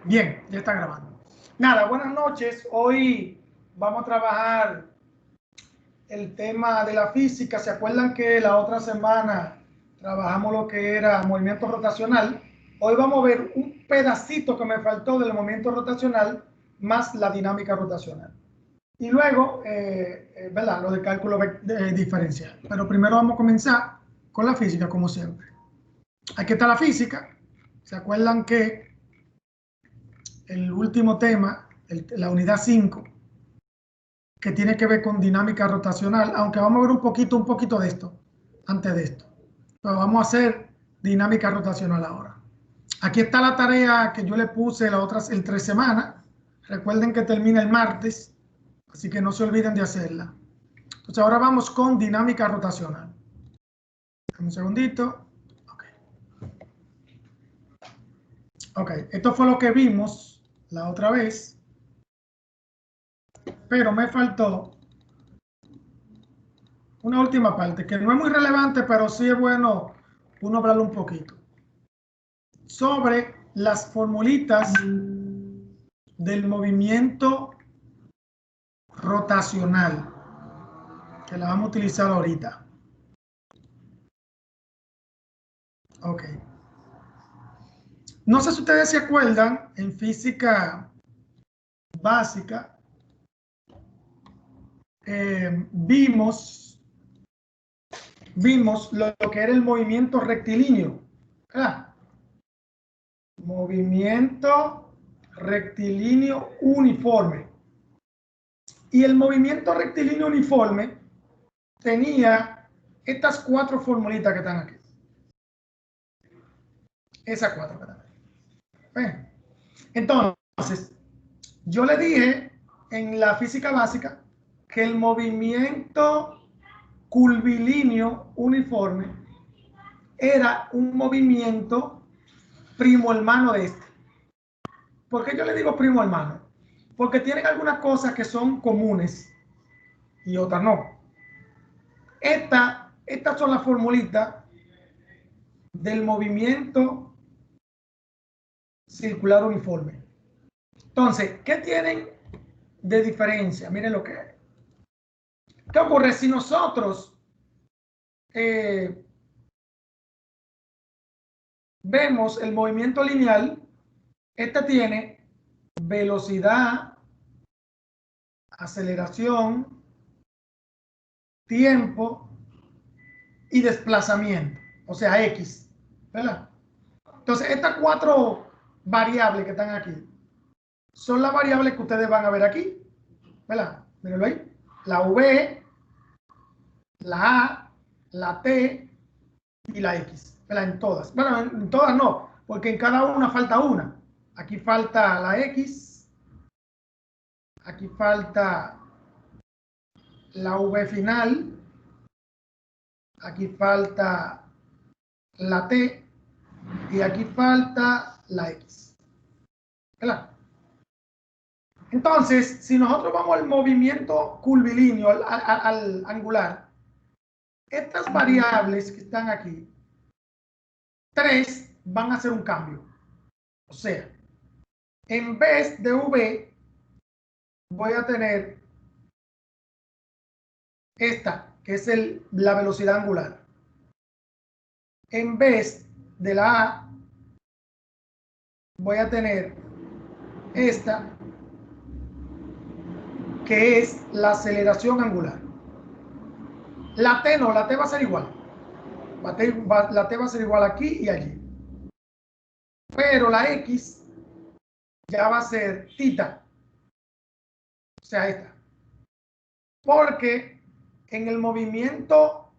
Bien, ya está grabando. Nada, buenas noches. Hoy vamos a trabajar el tema de la física. ¿Se acuerdan que la otra semana trabajamos lo que era movimiento rotacional? Hoy vamos a ver un pedacito que me faltó del movimiento rotacional más la dinámica rotacional. Y luego, ¿verdad? Lo de cálculo diferencial. Pero primero vamos a comenzar con la física, como siempre. Aquí está la física. ¿Se acuerdan que el último tema, la unidad 5, que tiene que ver con dinámica rotacional, aunque vamos a ver un poquito de esto, antes de esto. Pero vamos a hacer dinámica rotacional ahora. Aquí está la tarea que yo le puse el 3 semanas. Recuerden que termina el martes, así que no se olviden de hacerla. Entonces ahora vamos con dinámica rotacional. Un segundito. Ok, esto fue lo que vimos la otra vez, pero me faltó una última parte que no es muy relevante, pero sí es bueno uno hablarlo un poquito sobre las formulitas del movimiento rotacional, que la vamos a utilizar ahorita. Ok. No sé si ustedes se acuerdan, en física básica, vimos lo que era el movimiento rectilíneo. Movimiento rectilíneo uniforme. Y el movimiento rectilíneo uniforme tenía estas 4 formulitas que están aquí. Esas 4 que están aquí. ¿Ven? Entonces, yo le dije en la física básica que el movimiento curvilíneo uniforme era un movimiento primo hermano de este. ¿Por qué yo le digo primo hermano? Porque tienen algunas cosas que son comunes y otras no. Estas son las formulitas del movimiento circular uniforme. Entonces, ¿qué tienen de diferencia? Miren lo que hay. ¿Qué ocurre si nosotros vemos el movimiento lineal? Este tiene velocidad, aceleración, tiempo y desplazamiento, o sea, X, ¿verdad? Entonces, estas 4 variables que están aquí son las variables que ustedes van a ver aquí, ¿verdad? Mírenlo ahí. La V, la A, la T y la X, ¿verdad? En todas. Bueno, en todas no, porque en cada una falta una. Aquí falta la X, aquí falta la V final, aquí falta la T y aquí falta la X, ¿verdad? Entonces, si nosotros vamos al movimiento curvilíneo, al angular, estas variables que están aquí, 3 van a hacer un cambio. O sea, en vez de V, voy a tener esta, que es la velocidad angular. En vez de la A, voy a tener esta, que es la aceleración angular. La T no, la T va a ser igual. La T va a ser igual aquí y allí. Pero la X ya va a ser tita. O sea, esta. Porque en el movimiento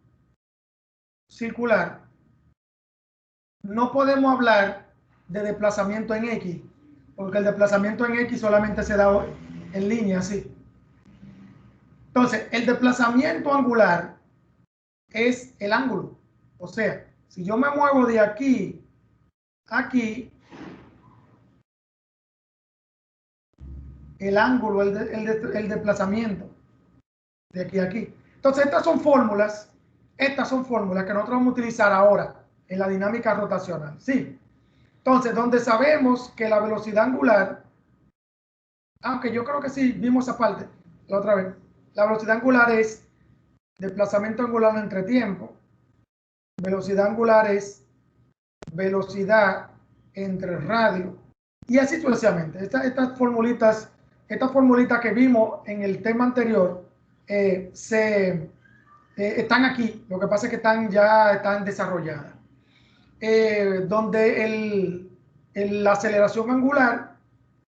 circular no podemos hablar de desplazamiento en X, porque el desplazamiento en X solamente se da en línea, así. Entonces, el desplazamiento angular es el ángulo. O sea, si yo me muevo de aquí a aquí, el ángulo, el desplazamiento de aquí a aquí. Entonces, estas son fórmulas que nosotros vamos a utilizar ahora en la dinámica rotacional. Sí. Entonces, donde sabemos que la velocidad angular, aunque yo creo que sí vimos esa parte la otra vez, la velocidad angular es desplazamiento angular entre tiempo, velocidad angular es velocidad entre radio, y así sucesivamente. Estas formulitas que vimos en el tema anterior están aquí. Lo que pasa es que ya están desarrolladas. Donde la aceleración angular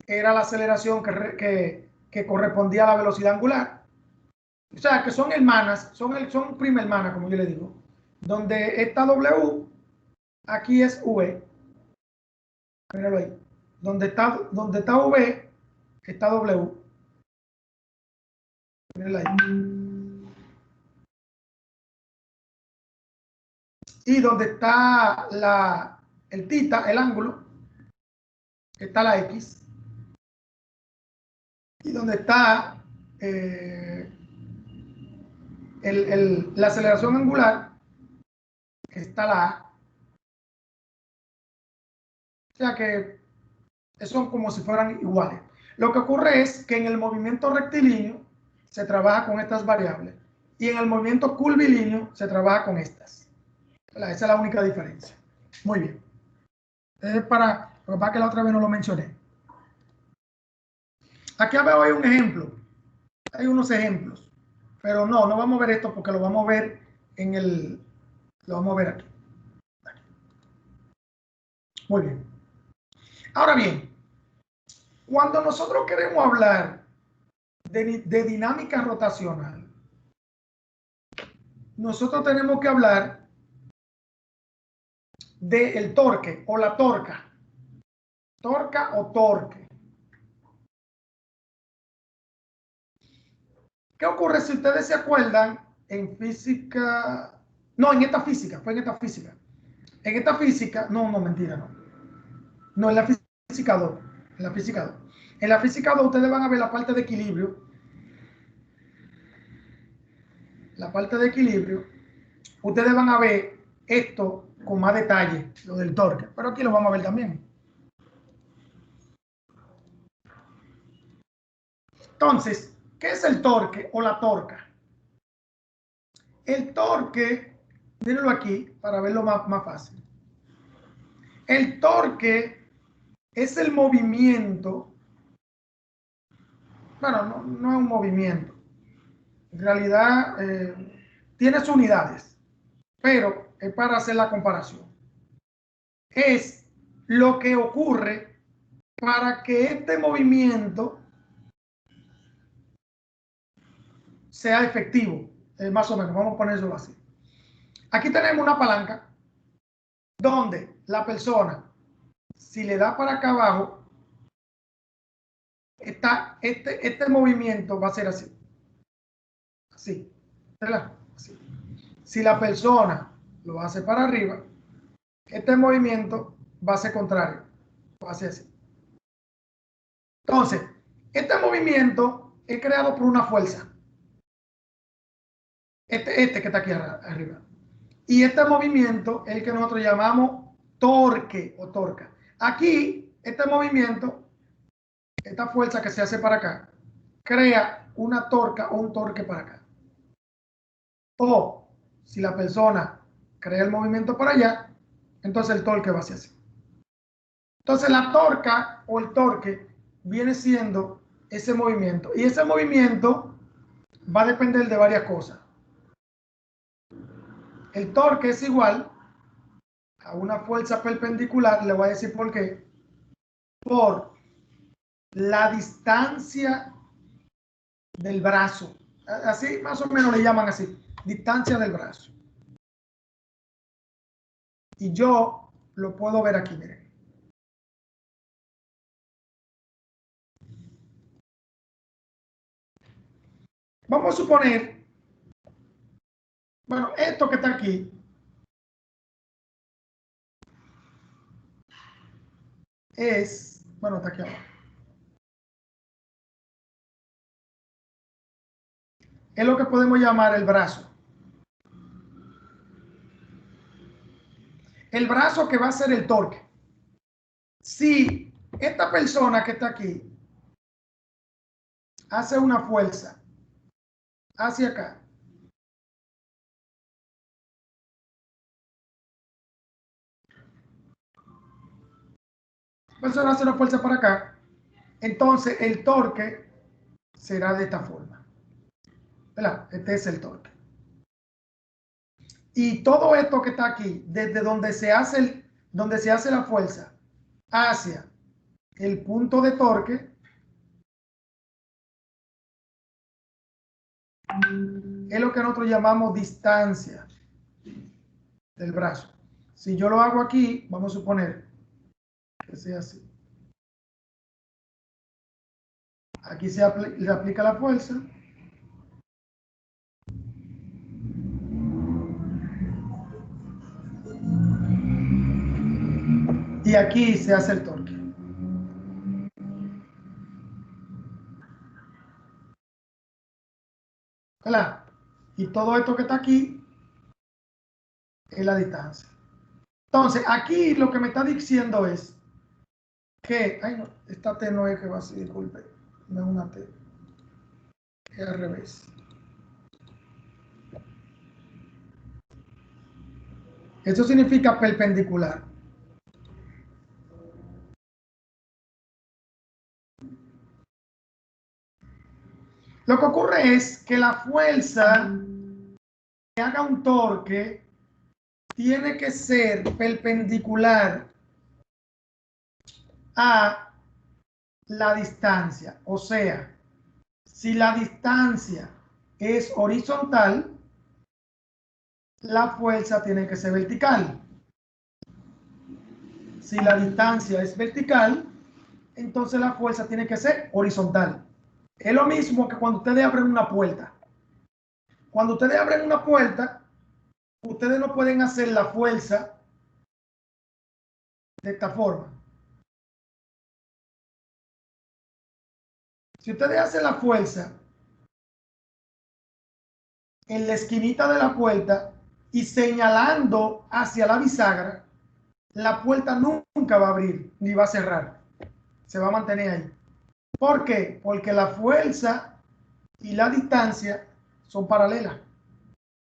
era la aceleración que correspondía a la velocidad angular. O sea, que son hermanas, son prima hermanas, como yo le digo. Donde esta W, aquí es V. Míralo ahí. Donde está V, está W. Míralo ahí. Y donde está el tita, el ángulo, está la X. Y donde está la aceleración angular, está la A. O sea que son como si fueran iguales. Lo que ocurre es que en el movimiento rectilíneo se trabaja con estas variables y en el movimiento curvilíneo se trabaja con estas. Esa es la única diferencia. Muy bien. Es para que la otra vez no lo mencioné. Aquí veo hay un ejemplo. Hay unos ejemplos. Pero no vamos a ver esto porque lo vamos a ver lo vamos a ver aquí. Muy bien. Ahora bien, cuando nosotros queremos hablar de dinámica rotacional, nosotros tenemos que hablar del torque o la torca. Torca o torque. ¿Qué ocurre si ustedes se acuerdan en física? No, en esta física, fue en esta física. En esta física, no, mentira, no. No, en la física 2. En la física 2. En la física 2 ustedes van a ver la parte de equilibrio. La parte de equilibrio. Ustedes van a ver esto con más detalle, lo del torque. Pero aquí lo vamos a ver también. Entonces, ¿qué es el torque o la torca? El torque, mírenlo aquí para verlo más fácil. El torque es el movimiento, bueno, no es un movimiento, en realidad tiene sus unidades, pero es para hacer la comparación. Es lo que ocurre para que este movimiento sea efectivo, más o menos, vamos a ponerlo así. Aquí tenemos una palanca donde la persona, si le da para acá abajo, este movimiento va a ser así. Así. ¿Verdad? Así. Si la persona lo hace para arriba, este movimiento va a ser contrario. Va a ser así. Entonces, este movimiento es creado por una fuerza. Este que está aquí arriba. Y este movimiento es el que nosotros llamamos torque o torca. Aquí, este movimiento, esta fuerza que se hace para acá, crea una torca o un torque para acá. O si la persona crea el movimiento para allá, entonces el torque va a ser así. Entonces la torca o el torque viene siendo ese movimiento. Y ese movimiento va a depender de varias cosas. El torque es igual a una fuerza perpendicular, le voy a decir por qué, por la distancia del brazo. Así, más o menos le llaman así, distancia del brazo. Y yo lo puedo ver aquí, miren. Vamos a suponer, bueno, esto que está aquí es, bueno, está aquí abajo. Es lo que podemos llamar el brazo. El brazo que va a ser el torque. Si esta persona que está aquí hace una fuerza hacia acá, la persona hace una fuerza para acá, entonces el torque será de esta forma, ¿verdad? Este es el torque. Y todo esto que está aquí, desde donde se hace, la fuerza hacia el punto de torque, es lo que nosotros llamamos distancia del brazo. Si yo lo hago aquí, vamos a suponer que sea así. Aquí se le aplica la fuerza. Y aquí se hace el torque. ¿Verdad? Y todo esto que está aquí es la distancia. Entonces, aquí lo que me está diciendo es que, ay no, esta T no es que va así, disculpe, no es una T, es al revés. Eso significa perpendicular. Lo que ocurre es que la fuerza que haga un torque tiene que ser perpendicular a la distancia. O sea, si la distancia es horizontal, la fuerza tiene que ser vertical. Si la distancia es vertical, entonces la fuerza tiene que ser horizontal. Es lo mismo que cuando ustedes abren una puerta. Cuando ustedes abren una puerta, ustedes no pueden hacer la fuerza de esta forma. Si ustedes hacen la fuerza en la esquinita de la puerta y señalando hacia la bisagra, la puerta nunca va a abrir ni va a cerrar. Se va a mantener ahí. ¿Por qué? Porque la fuerza y la distancia son paralelas.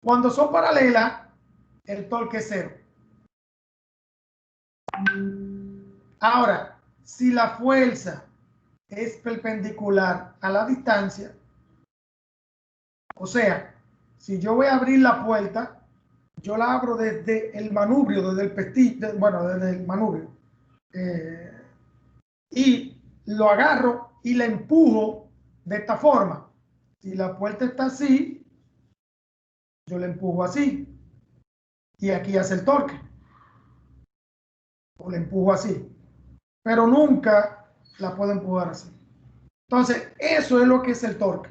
Cuando son paralelas, el torque es cero. Ahora, si la fuerza es perpendicular a la distancia, o sea, si yo voy a abrir la puerta, yo la abro desde el manubrio, desde el pestillo, bueno, desde el manubrio, y lo agarro y la empujo de esta forma. Si la puerta está así, yo la empujo así, y aquí hace el torque, o la empujo así, pero nunca la puedo empujar así. Entonces, eso es lo que es el torque.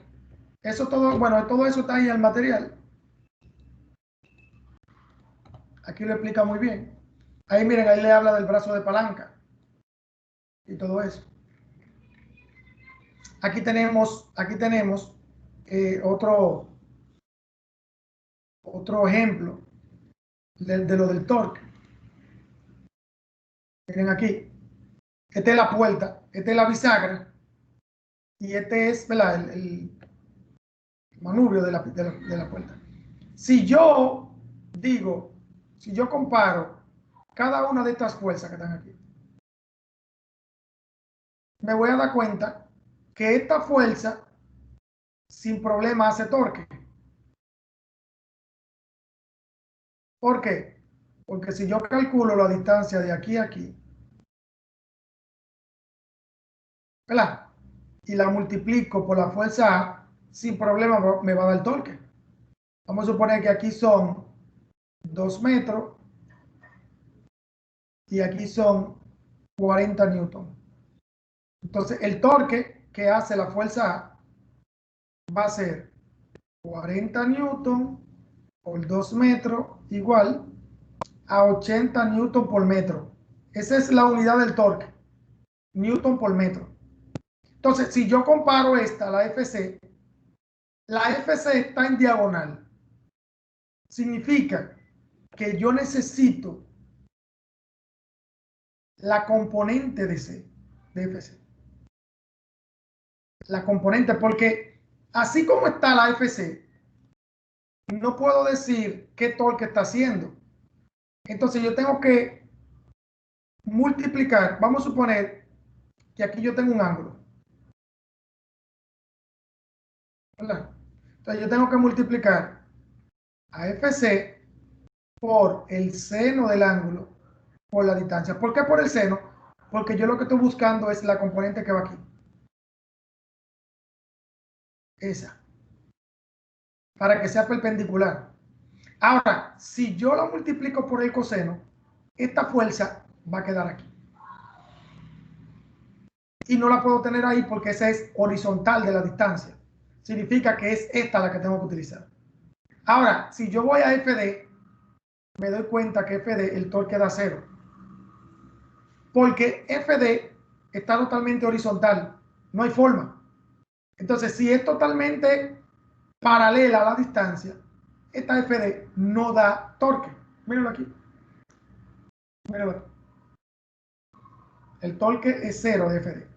Eso todo, bueno, todo eso está ahí en el material. Aquí lo explica muy bien. Ahí miren, ahí le habla del brazo de palanca y todo eso. Aquí tenemos otro ejemplo de lo del torque. Miren aquí. Esta es la puerta, esta es la bisagra y este es, ¿verdad?, el manubrio de la puerta. Si yo digo, si yo comparo cada una de estas fuerzas que están aquí, me voy a dar cuenta que esta fuerza sin problema hace torque. ¿Por qué? Porque si yo calculo la distancia de aquí a aquí, ¿verdad?, y la multiplico por la fuerza A, sin problema me va a dar torque. Vamos a suponer que aquí son 2 metros y aquí son 40 newton. Entonces, el torque que hace la fuerza A va a ser 40 newton por 2 metros igual a 80 newton por metro. Esa es la unidad del torque, newton por metro. Entonces, si yo comparo esta, la FC está en diagonal. Significa que yo necesito la componente de C, de FC. La componente, porque así como está la FC, no puedo decir qué torque está haciendo. Entonces yo tengo que multiplicar. Vamos a suponer que aquí yo tengo un ángulo, ¿verdad? Entonces yo tengo que multiplicar a FC por el seno del ángulo por la distancia. ¿Por qué por el seno? Porque yo lo que estoy buscando es la componente que va aquí. Esa. Para que sea perpendicular. Ahora, si yo lo multiplico por el coseno, esta fuerza va a quedar aquí. Y no la puedo tener ahí porque esa es horizontal de la distancia. Significa que es esta la que tengo que utilizar. Ahora, si yo voy a FD, me doy cuenta que FD, el torque da 0. Porque FD está totalmente horizontal. No hay forma. Entonces, si es totalmente paralela a la distancia, esta FD no da torque. Mírenlo aquí. Mírenlo aquí. El torque es 0 de FD.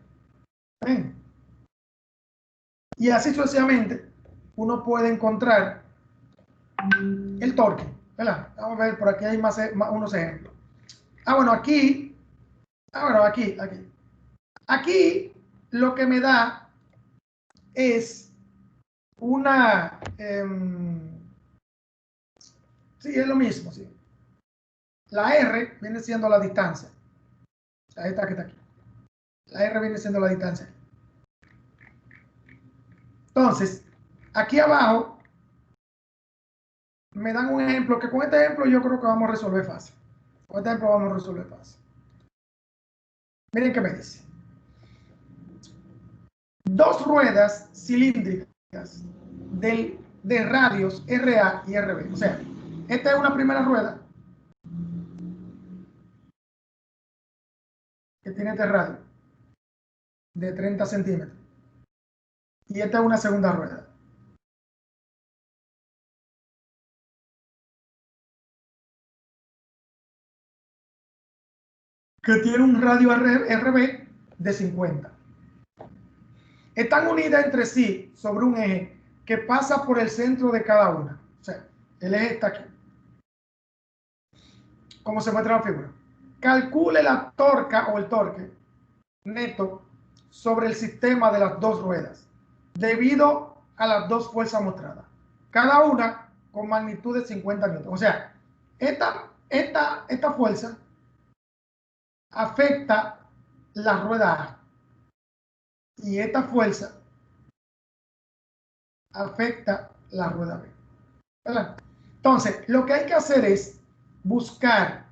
¿Ven? Y así sucesivamente, uno puede encontrar el torque, ¿verdad? Vamos a ver, por aquí hay más unos ejemplos. Bueno, aquí, bueno, aquí. Aquí lo que me da es una, sí, es lo mismo, sí. La R viene siendo la distancia. Esta que está aquí. La R viene siendo la distancia. Entonces, aquí abajo me dan un ejemplo que con este ejemplo yo creo que vamos a resolver fácil. Con este ejemplo vamos a resolver fácil. Miren qué me dice. Dos ruedas cilíndricas de radios RA y RB. O sea, esta es una primera rueda que tiene este radio de 30 centímetros. Y esta es una segunda rueda. Que tiene un radio RB de 50. Están unidas entre sí sobre un eje que pasa por el centro de cada una. O sea, el eje está aquí. Como se muestra en la figura. Calcule la torca o el torque neto sobre el sistema de las dos ruedas, debido a las dos fuerzas mostradas. Cada una con magnitud de 50 newton. O sea, esta fuerza afecta la rueda A y esta fuerza afecta la rueda B. ¿Verdad? Entonces, lo que hay que hacer es buscar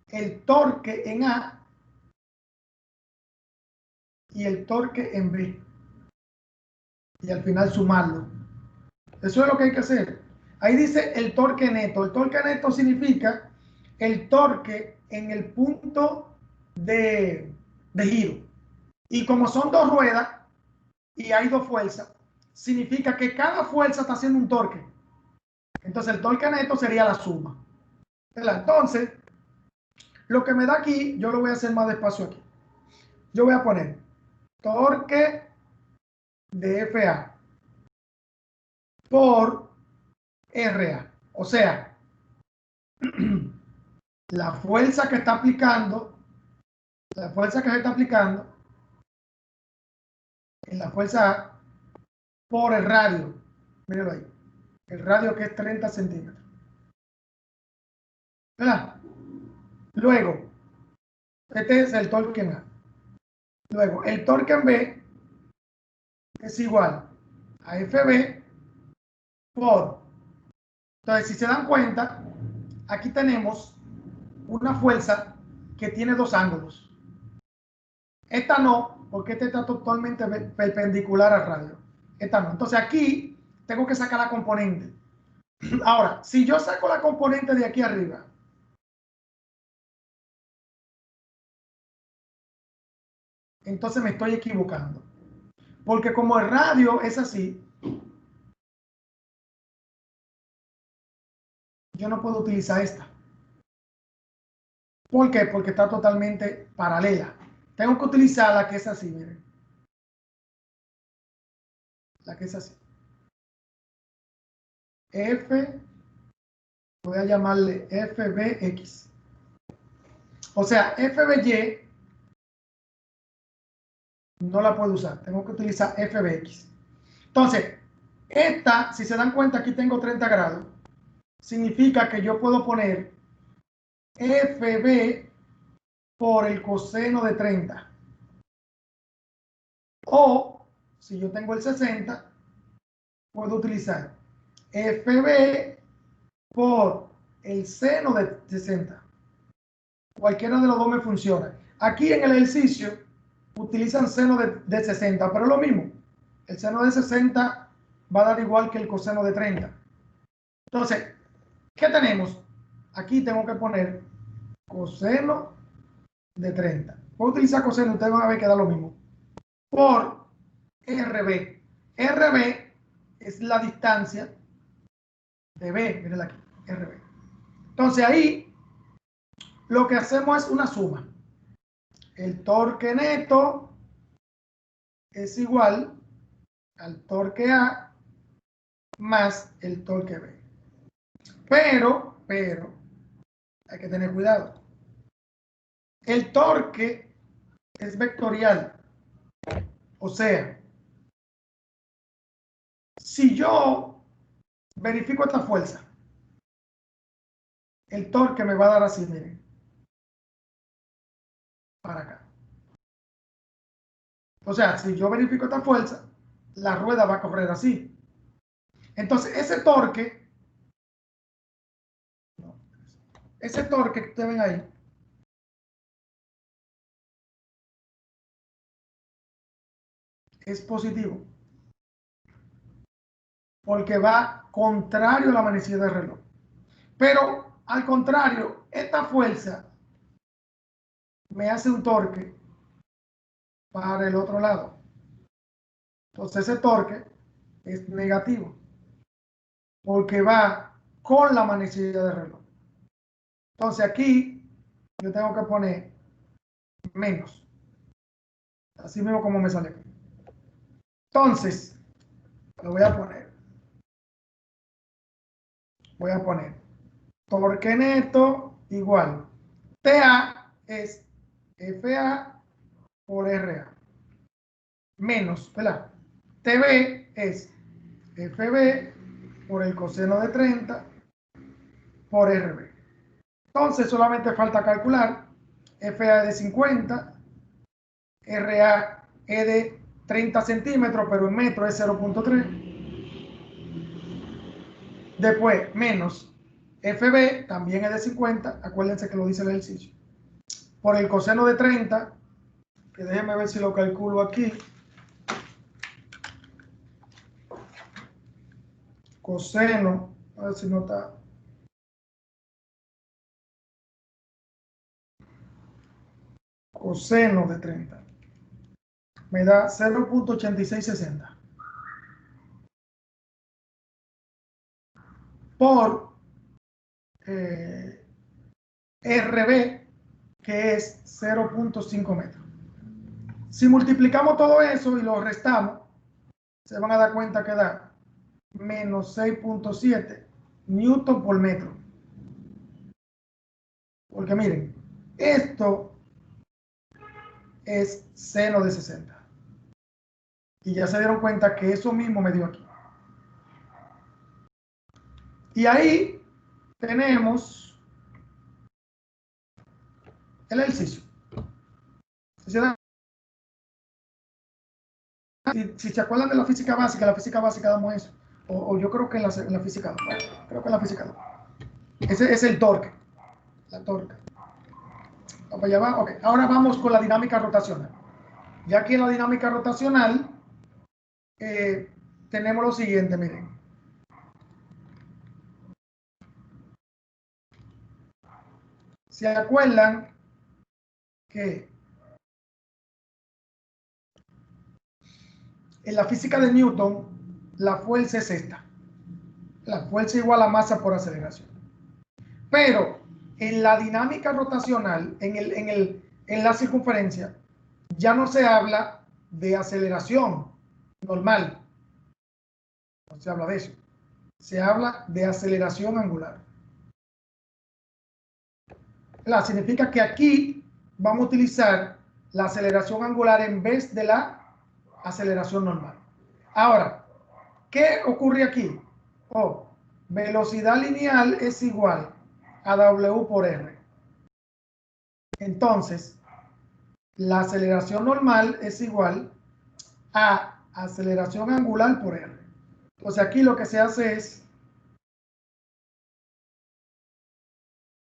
el torque en A y el torque en B. Y al final sumarlo. Eso es lo que hay que hacer. Ahí dice el torque neto. El torque neto significa el torque en el punto de giro. Y como son dos ruedas y hay dos fuerzas, significa que cada fuerza está haciendo un torque. Entonces el torque neto sería la suma. Entonces, lo que me da aquí, yo lo voy a hacer más despacio aquí. Yo voy a poner torque de FA por RA. O sea, la fuerza que está aplicando, la fuerza que se está aplicando en la fuerza A por el radio. Mírenlo ahí. El radio que es 30 centímetros. ¿Verdad? Luego, este es el torque en A. Luego, el torque en B es igual a FB por. Entonces, si se dan cuenta, aquí tenemos una fuerza que tiene dos ángulos. Esta no, porque esta está totalmente perpendicular al radio. Esta no. Entonces aquí tengo que sacar la componente. Ahora, si yo saco la componente de aquí arriba, entonces me estoy equivocando. Porque como el radio es así, yo no puedo utilizar esta. ¿Por qué? Porque está totalmente paralela. Tengo que utilizar la que es así, miren. La que es así. Voy a llamarle FBX. O sea, FBY no la puedo usar. Tengo que utilizar FBX. Entonces, esta, si se dan cuenta, aquí tengo 30 grados. Significa que yo puedo poner FB por el coseno de 30. O, si yo tengo el 60, puedo utilizar FB por el seno de 60. Cualquiera de los dos me funciona. Aquí en el ejercicio utilizan seno de 60, pero es lo mismo. El seno de 60 va a dar igual que el coseno de 30. Entonces, ¿qué tenemos? Aquí tengo que poner coseno de 30. Voy a utilizar coseno, ustedes van a ver que da lo mismo. Por RB. RB es la distancia de B, miren aquí, RB. Entonces ahí lo que hacemos es una suma. El torque neto es igual al torque A más el torque B. Pero, hay que tener cuidado. El torque es vectorial. O sea, si yo verifico esta fuerza, el torque me va a dar así, miren, para acá. O sea, si yo verifico esta fuerza, la rueda va a correr así. Entonces, ese torque que ustedes ven ahí, es positivo. Porque va contrario a la manecilla del reloj. Pero, al contrario, esta fuerza me hace un torque para el otro lado. Entonces, ese torque es negativo. Porque va con la manecilla del reloj. Entonces, aquí yo tengo que poner menos. Así mismo como me sale. Entonces, lo voy a poner. Voy a poner torque neto igual. TA es FA por RA. Menos, ¿verdad? TB es FB por el coseno de 30 por RB. Entonces solamente falta calcular. FA es de 50, RA es de 30 centímetros, pero en metro es 0.3. Después, menos FB, también es de 50, acuérdense que lo dice el ejercicio. Por el coseno de 30, que déjenme ver si lo calculo aquí. Coseno, a ver si no está. Coseno de 30. Me da 0.8660. Por RB, que es 0.5 metros. Si multiplicamos todo eso y lo restamos, se van a dar cuenta que da menos 6.7 newton por metro. Porque miren, esto es seno de 60. Y ya se dieron cuenta que eso mismo me dio aquí. Y ahí tenemos el ejercicio. Si se acuerdan de la física básica damos eso. O yo creo que en la física 2. Bueno, creo que en la física 2. Ese es el torque. La torque. Allá va. Okay. Ahora vamos con la dinámica rotacional. Ya aquí en la dinámica rotacional tenemos lo siguiente, miren. ¿Se acuerdan que en la física de Newton la fuerza es esta? La fuerza igual a masa por aceleración. Pero en la dinámica rotacional, en la circunferencia, ya no se habla de aceleración normal. No se habla de eso. Se habla de aceleración angular. Significa que aquí vamos a utilizar la aceleración angular en vez de la aceleración normal. Ahora, ¿qué ocurre aquí? Velocidad lineal es igual a W por R. Entonces, la aceleración normal es igual a aceleración angular por R. Entonces, aquí lo que se hace es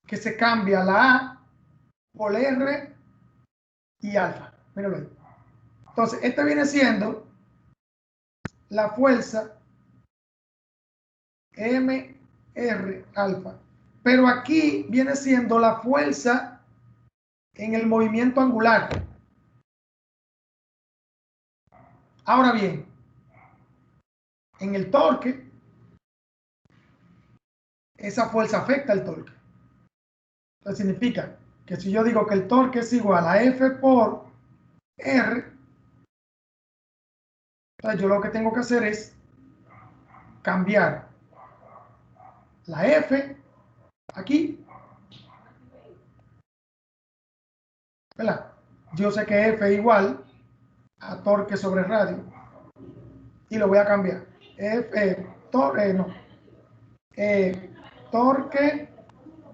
que se cambia la A por R y alfa. Míralo ahí. Entonces, este viene siendo la fuerza mr alfa. Pero aquí viene siendo la fuerza en el movimiento angular. Ahora bien, en el torque, esa fuerza afecta al torque. Entonces significa que si yo digo que el torque es igual a F por R, entonces yo lo que tengo que hacer es cambiar la F aquí, ¿verdad? Yo sé que F es igual a torque sobre radio y lo voy a cambiar. Torque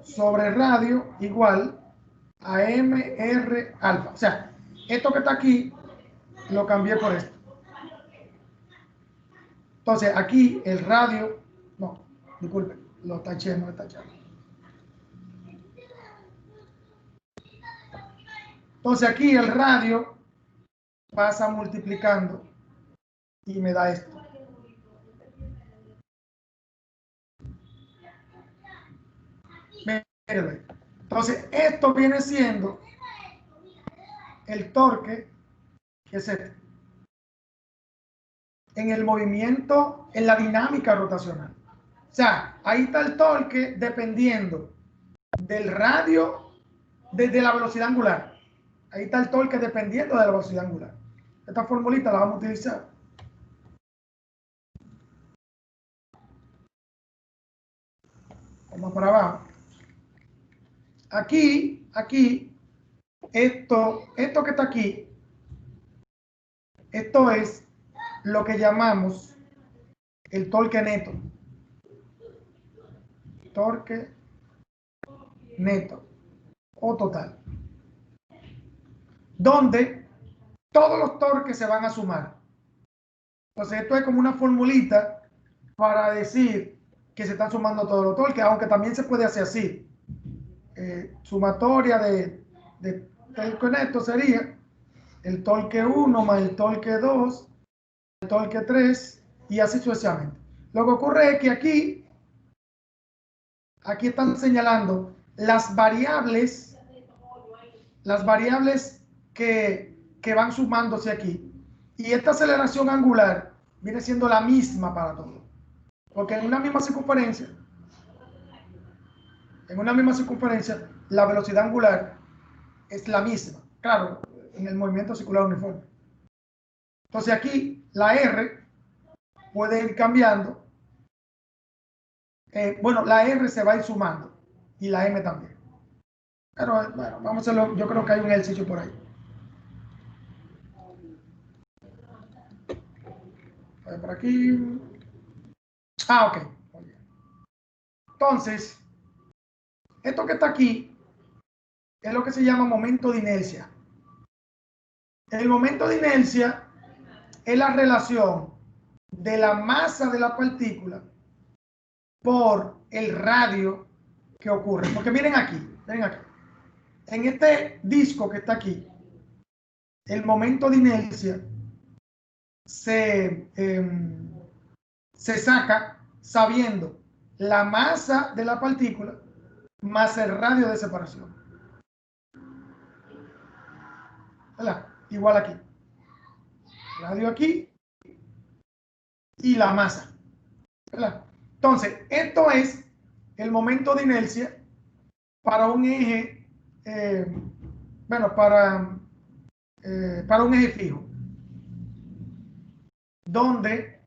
sobre radio igual a mr alfa. O sea, esto que está aquí lo cambié por esto. Entonces aquí el radio, no, disculpe, lo taché, no lo taché. Entonces aquí el radio pasa multiplicando y me da esto. Entonces esto viene siendo el torque, que es este, en el movimiento, en la dinámica rotacional. O sea, ahí está el torque dependiendo del radio, de la velocidad angular. Ahí está el torque dependiendo de la velocidad angular. Esta formulita la vamos a utilizar. Vamos para abajo. Aquí, esto que está aquí, esto es lo que llamamos el torque neto. Torque neto o total. Donde todos los torques se van a sumar. Entonces esto es como una formulita para decir que se están sumando todos los torques, aunque también se puede hacer así. Sumatoria de torque neto sería el torque 1 más el torque 2, el torque 3 y así sucesivamente. Lo que ocurre es que aquí están señalando las variables que van sumándose aquí. Y esta aceleración angular viene siendo la misma para todos. Porque en una misma circunferencia, la velocidad angular es la misma. Claro, en el movimiento circular uniforme. Entonces aquí la R puede ir cambiando. Bueno, la R se va a ir sumando y la M también. Pero bueno, vamos a hacerlo. Yo creo que hay un ejercicio por ahí. Por aquí. Ok. Entonces, esto que está aquí es lo que se llama momento de inercia. El momento de inercia es la relación de la masa de la partícula por el radio que ocurre. Porque miren aquí. En este disco que está aquí, el momento de inercia se saca sabiendo la masa de la partícula más el radio de separación. ¿Verdad? Igual aquí. Radio aquí y la masa. ¿Verdad? Entonces, esto es el momento de inercia para un eje, bueno, para un eje fijo, donde,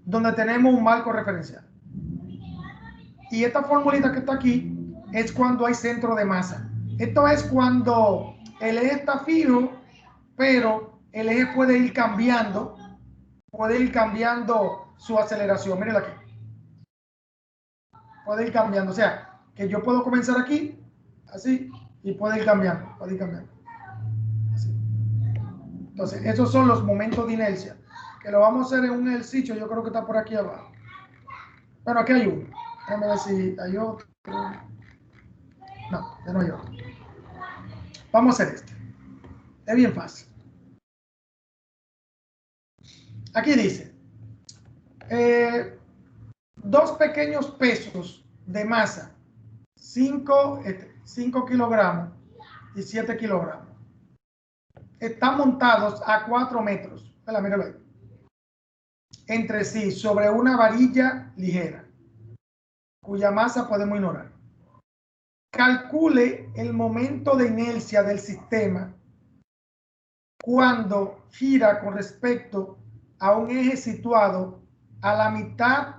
donde tenemos un marco referencial. Y esta formulita que está aquí es cuando hay centro de masa. Esto es cuando el eje está fijo, pero el eje puede ir cambiando su aceleración. Mírenla aquí. Puede ir cambiando. O sea, que yo puedo comenzar aquí, así, y puede ir cambiando. Así. Entonces, esos son los momentos de inercia, que lo vamos a hacer en un ejercicio, yo creo que está por aquí abajo. Bueno, aquí hay uno. Déjame ver si hay otro. No, ya no hay otro. Vamos a hacer este. Es bien fácil. Aquí dice, dos pequeños pesos de masa, 5 kilogramos y 7 kilogramos, están montados a 4 metros, míralo ahí, entre sí sobre una varilla ligera, cuya masa podemos ignorar. Calcule el momento de inercia del sistema cuando gira con respecto a un eje situado a la mitad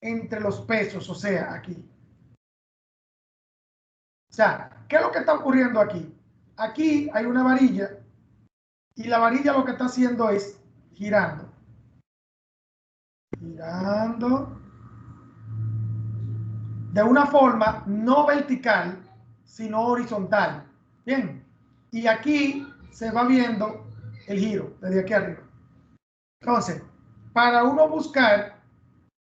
entre los pesos, o sea, aquí. O sea, ¿qué es lo que está ocurriendo aquí? Aquí hay una varilla y la varilla lo que está haciendo es girando. Girando de una forma no vertical, sino horizontal. Bien. Y aquí se va viendo el giro desde aquí arriba. Entonces, para uno buscar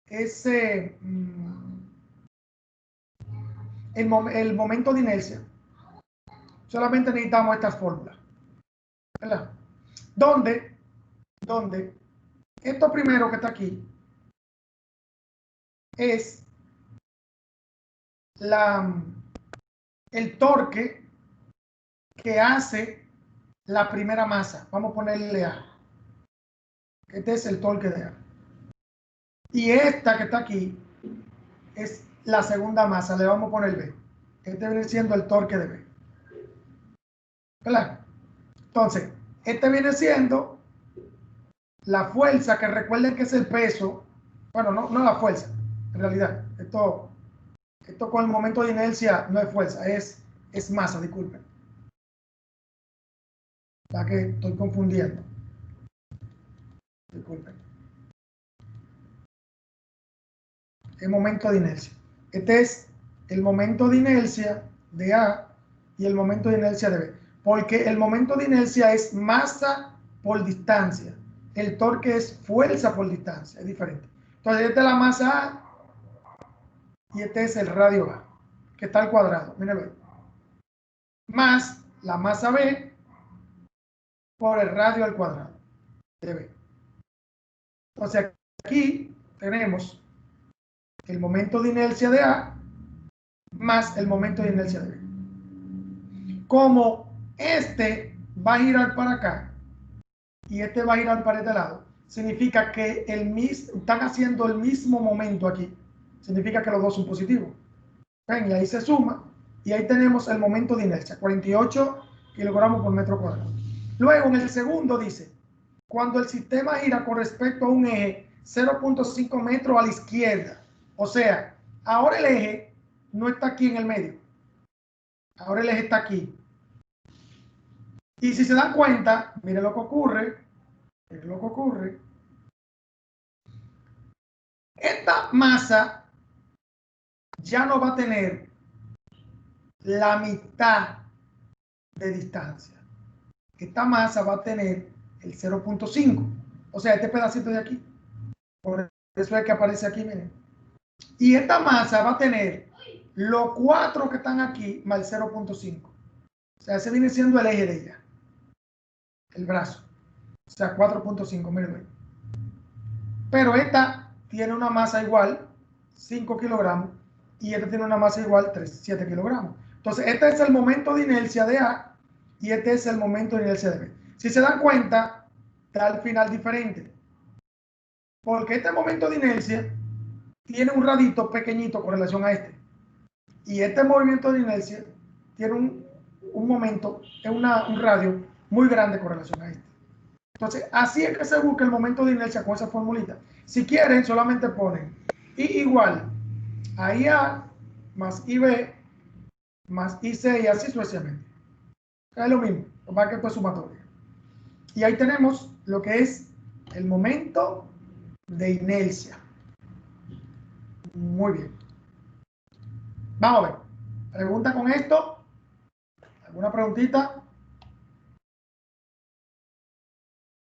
ese el momento de inercia, solamente necesitamos estas fórmulas, ¿verdad? Donde esto primero que está aquí es el torque que hace la primera masa. Vamos a ponerle A. Este es el torque de A. Y esta que está aquí es la segunda masa. Le vamos a poner B. Este viene siendo el torque de B. ¿Verdad? Entonces, este viene siendo la fuerza, que recuerden que es el peso. Bueno, no la fuerza. En realidad, esto con el momento de inercia no es fuerza, es masa, disculpen. La que estoy confundiendo. Disculpen. El momento de inercia. Este es el momento de inercia de A y el momento de inercia de B. Porque el momento de inercia es masa por distancia. El torque es fuerza por distancia. Es diferente. Entonces, esta es la masa A y este es el radio A, que está al cuadrado. Mírenlo ahí. Más la masa B por el radio al cuadrado de B. Entonces, aquí tenemos el momento de inercia de A más el momento de inercia de B. Como este va a girar para acá y este va a girar para este lado, significa que están haciendo el mismo momento aquí. Significa que los dos son positivos. Ven, y ahí se suma y ahí tenemos el momento de inercia, 48 kilogramos por metro cuadrado. Luego, en el segundo dice, cuando el sistema gira con respecto a un eje 0.5 metros a la izquierda, o sea, ahora el eje no está aquí en el medio, ahora el eje está aquí. Y si se dan cuenta, miren lo que ocurre, esta masa ya no va a tener la mitad de distancia. Esta masa va a tener el 0.5, o sea, este pedacito de aquí. Por eso es que aparece aquí, miren. Y esta masa va a tener los 4 que están aquí más el 0.5. O sea, ese viene siendo el eje de ella. El brazo. O sea, 4.5, miren ahí. Pero esta tiene una masa igual, 5 kilogramos, y esta tiene una masa igual, 7 kilogramos. Entonces, este es el momento de inercia de A y este es el momento de inercia de B. Si se dan cuenta, da al final diferente. Porque este momento de inercia tiene un radito pequeñito con relación a este. Y este movimiento de inercia tiene un momento, un radio muy grande con relación a este. Entonces, así es que se busca el momento de inercia con esa formulita. Si quieren, solamente ponen I igual a IA más IB más IC y así sucesivamente. Es lo mismo, lo más que esto es sumatoria. Y ahí tenemos lo que es el momento de inercia. Muy bien. Vamos a ver. ¿Pregunta con esto? ¿Alguna preguntita?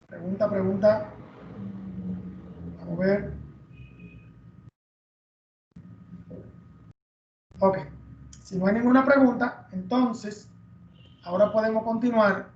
Pregunta. Vamos a ver. Ok. Si no hay ninguna pregunta, entonces ahora podemos continuar